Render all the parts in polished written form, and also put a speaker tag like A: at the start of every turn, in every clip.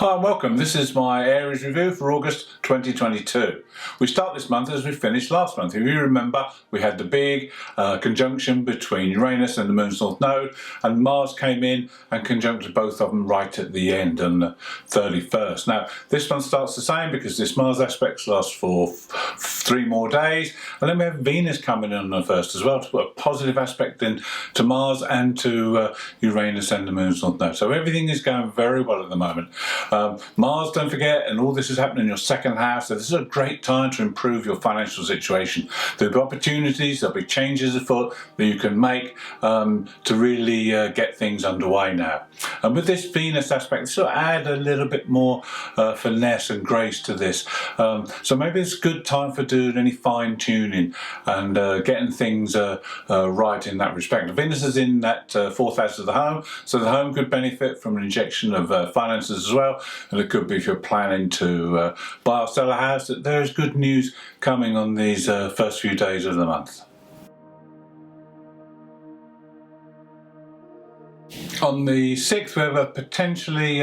A: Hi and welcome. This is my Aries review for August 2022. We start this month as we finished last month. If you remember, we had the big conjunction between Uranus and the Moon's North Node, and Mars came in and conjuncted both of them right at the end on the 31st. Now, this month starts the same because this Mars aspect lasts for 3 more days, and then we have Venus coming in on the 1st as well to put a positive aspect in to Mars and to Uranus and the Moon's North Node. So everything is going very well at the moment. Mars, don't forget, and all this is happening in your second house, so this is a great time to improve your financial situation. There'll be opportunities, there'll be changes afoot that you can make to really get things underway now. And with this Venus aspect, this will add a little bit more finesse and grace to this. So maybe it's a good time for doing any fine tuning and getting things right in that respect. Venus is in that 4th house of the home, so the home could benefit from an injection of finances as well. And it could be if you're planning to buy or sell a house, that there is good news coming on these first few days of the month. On the 6th, we have a potentially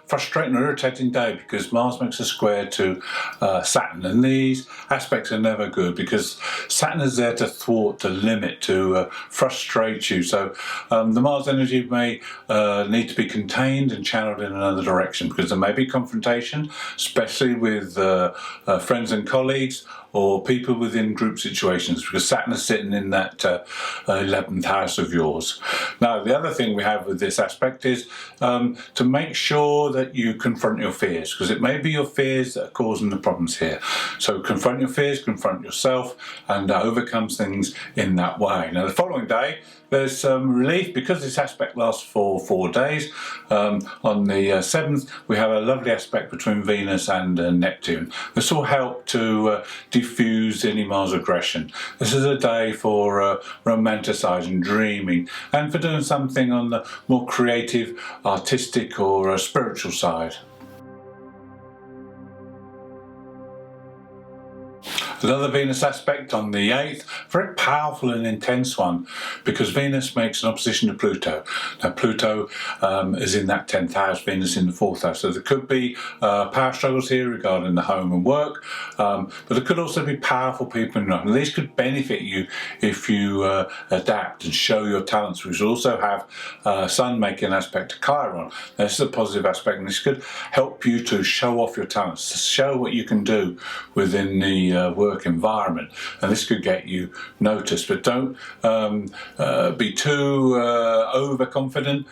A: frustrating or irritating day because Mars makes a square to Saturn, and these aspects are never good because Saturn is there to thwart, to limit, to frustrate you. So the Mars energy may need to be contained and channeled in another direction because there may be confrontation, especially with friends and colleagues or people within group situations, because Saturn is sitting in that 11th house of yours. Now, the other thing we have with this aspect is to make sure that you confront your fears, because it may be your fears that are causing the problems here. So confront your fears, confront yourself, and overcome things in that way. Now, the following day, there's some relief because this aspect lasts for 4 days. On the 7th, we have a lovely aspect between Venus and Neptune. This will help to diffuse any Mars aggression. This is a day for romanticising, dreaming, and for doing something on the more creative, artistic, or spiritual side. Another Venus aspect on the 8th, very powerful and intense one, because Venus makes an opposition to Pluto. Now Pluto is in that 10th house, Venus in the 4th house, so there could be power struggles here regarding the home and work, but there could also be powerful people in your life, and these could benefit you if you adapt and show your talents. We should also have Sun making an aspect to Chiron. Now, this is a positive aspect, and this could help you to show off your talents, to show what you can do within the work environment, and this could get you noticed. But don't be too overconfident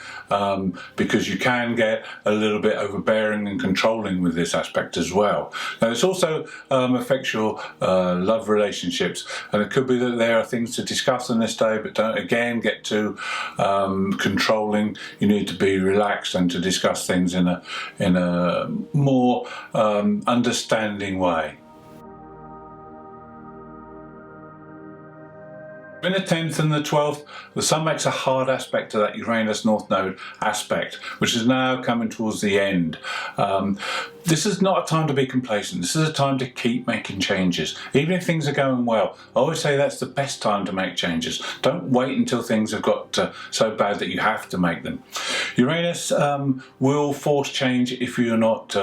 A: because you can get a little bit overbearing and controlling with this aspect as well. Now, this also affects your love relationships, and it could be that there are things to discuss on this day, but don't again get too controlling. You need to be relaxed and to discuss things in a more understanding way. In the 10th and the 12th, the Sun makes a hard aspect to that Uranus North Node aspect, which is now coming towards the end. This is not a time to be complacent. This is a time to keep making changes. Even if things are going well, I always say that's the best time to make changes. Don't wait until things have got so bad that you have to make them. Uranus will force change if you're not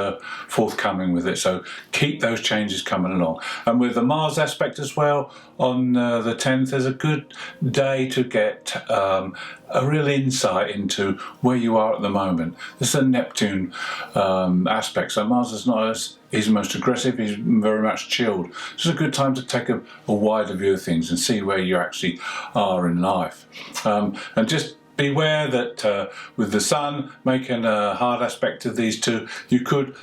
A: forthcoming with it, so keep those changes coming along. And with the Mars aspect as well, on the 10th, there's a good day to get a real insight into where you are at the moment. This is a Neptune aspect, so Mars is not as he's most aggressive, he's very much chilled. It's a good time to take a wider view of things and see where you actually are in life. And just beware that with the Sun making a hard aspect to these two, you could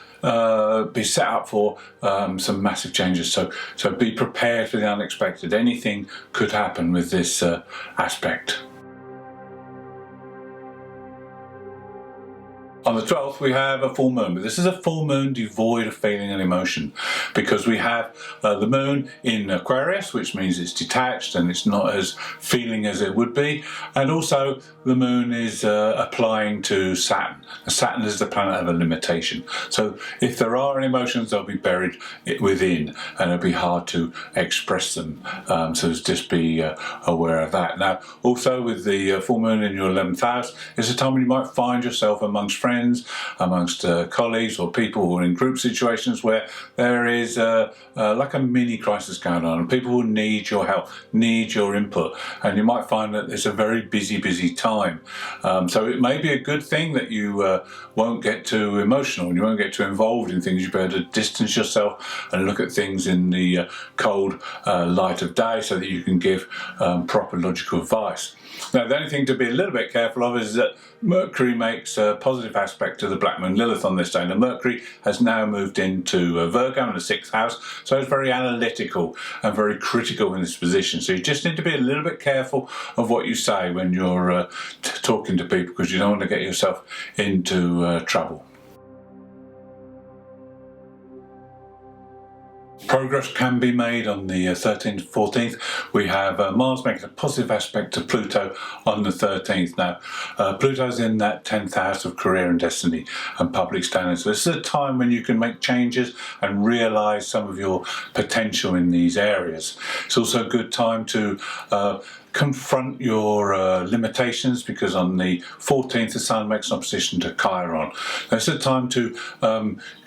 A: be set up for some massive changes. So be prepared for the unexpected. Anything could happen with this aspect. On the 12th, we have a full moon, but this is a full moon devoid of feeling and emotion, because we have the moon in Aquarius, which means it's detached and it's not as feeling as it would be, and also the moon is applying to Saturn. Saturn is the planet of a limitation, so if there are any emotions, they'll be buried within and it'll be hard to express them, so just be aware of that. Now, also with the full moon in your 11th house, it's a time when you might find yourself amongst friends friends, amongst colleagues or people who are in group situations where there is like a mini crisis going on, and people will need your help, need your input, and you might find that it's a very busy time. So it may be a good thing that you won't get too emotional and you won't get too involved in things. You better distance yourself and look at things in the cold light of day so that you can give proper logical advice. Now, the only thing to be a little bit careful of is that Mercury makes a positive aspect to the Black Moon Lilith on this day. Now, Mercury has now moved into Virgo in the 6th house, so it's very analytical and very critical in this position. So you just need to be a little bit careful of what you say when you're talking to people, because you don't want to get yourself into trouble. Progress can be made on the 13th, 14th. We have Mars making a positive aspect to Pluto on the 13th. Now, Pluto's in that 10th house of career and destiny and public standing. So this is a time when you can make changes and realise some of your potential in these areas. It's also a good time to confront your limitations, because on the 14th the Sun makes an opposition to Chiron. Now, it's a time to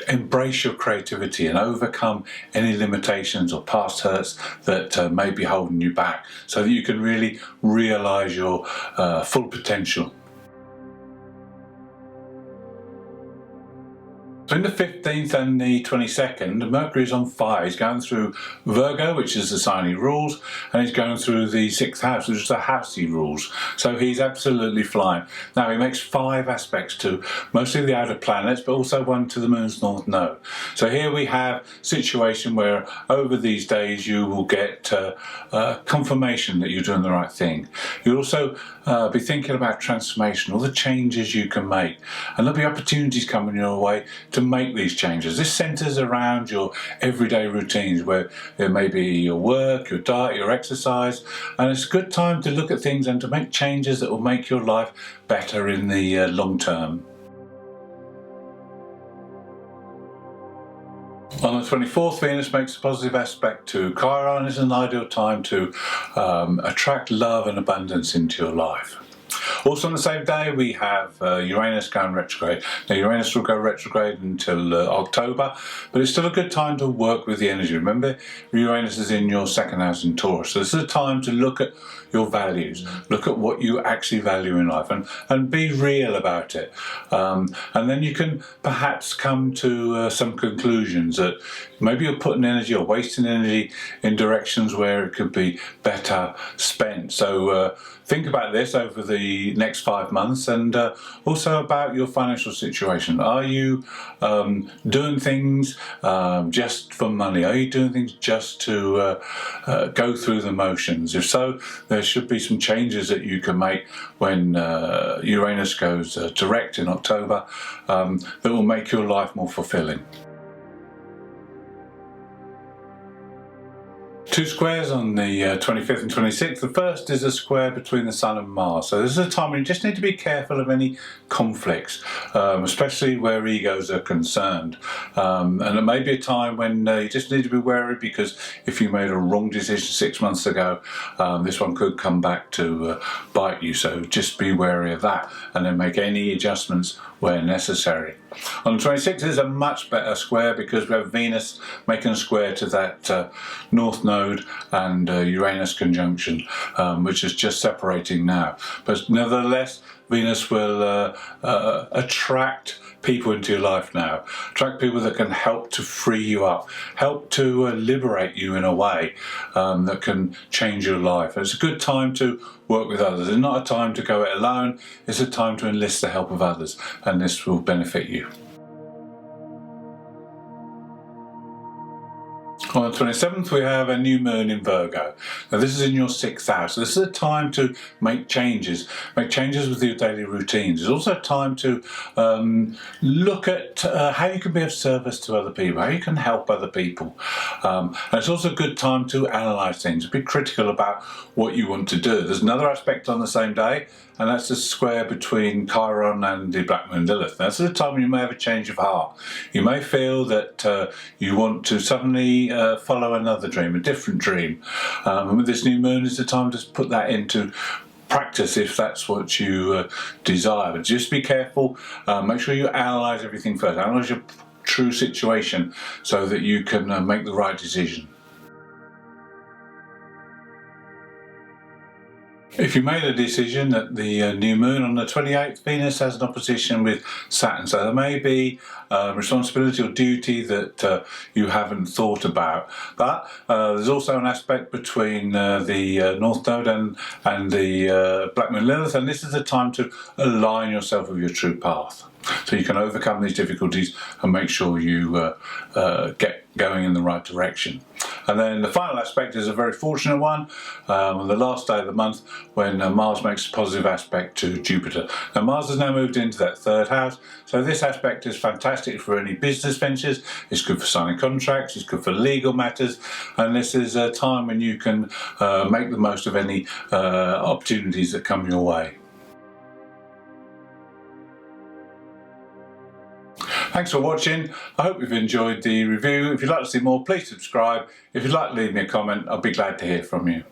A: embrace your creativity and overcome any limitations or past hurts that may be holding you back, so that you can really realise your full potential. Between the 15th and the 22nd, Mercury is on fire. He's going through Virgo, which is the sign he rules, and he's going through the 6th house, which is the house he rules. So he's absolutely flying. Now, he makes 5 aspects to mostly the outer planets, but also one to the Moon's North Node. So here we have a situation where over these days you will get confirmation that you're doing the right thing. You'll also be thinking about transformation, all the changes you can make, and there'll be opportunities coming your way to make these changes. This centres around your everyday routines, where it may be your work, your diet, your exercise, and it's a good time to look at things and to make changes that will make your life better in the long term. On the 24th, Venus makes a positive aspect to Chiron. It's an ideal time to attract love and abundance into your life. Also on the same day we have Uranus going retrograde. Now, Uranus will go retrograde until October, but it's still a good time to work with the energy. Remember, Uranus is in your 2nd house in Taurus, so this is a time to look at your values, look at what you actually value in life, and be real about it. And then you can perhaps come to some conclusions that maybe you're putting energy or wasting energy in directions where it could be better spent. So think about this over the next 5 months, and also about your financial situation. Are you doing things just for money? Are you doing things just to go through the motions? If so, there should be some changes that you can make when Uranus goes direct in October that will make your life more fulfilling. 2 squares on the 25th and 26th. The first is a square between the Sun and Mars. So this is a time when you just need to be careful of any conflicts, especially where egos are concerned. And it may be a time when you just need to be wary, because if you made a wrong decision 6 months ago, this one could come back to bite you. So just be wary of that, and then make any adjustments where necessary. On the 26th is a much better square, because we have Venus making a square to that North Node and Uranus conjunction, which is just separating now. But nevertheless, Venus will attract people into your life now, attract people that can help to free you up, help to liberate you in a way that can change your life. It's a good time to work with others. It's not a time to go it alone, it's a time to enlist the help of others, and this will benefit you. On the 27th, we have a new moon in Virgo. Now, this is in your 6th house. So this is a time to make changes with your daily routines. It's also a time to look at how you can be of service to other people, how you can help other people. And it's also a good time to analyse things, be critical about what you want to do. There's another aspect on the same day, and that's the square between Chiron and the Black Moon Lilith. Now, this is a time when you may have a change of heart. You may feel that you want to suddenly follow another dream, a different dream. And with this new moon, it's the time to put that into practice if that's what you desire. But just be careful. Make sure you analyse everything first. Analyse your true situation so that you can make the right decision. If you made a decision that the new moon on the 28th, Venus has an opposition with Saturn, so there may be responsibility or duty that you haven't thought about. But there's also an aspect between the North Node and the Black Moon Lilith, and this is a time to align yourself with your true path. So you can overcome these difficulties and make sure you get going in the right direction. And then the final aspect is a very fortunate one, on the last day of the month when Mars makes a positive aspect to Jupiter. Now Mars has now moved into that third house, so this aspect is fantastic for any business ventures. It's good for signing contracts, it's good for legal matters, and this is a time when you can make the most of any opportunities that come your way. Thanks for watching. I hope you've enjoyed the review. If you'd like to see more, please subscribe. If you'd like to leave me a comment, I'll be glad to hear from you.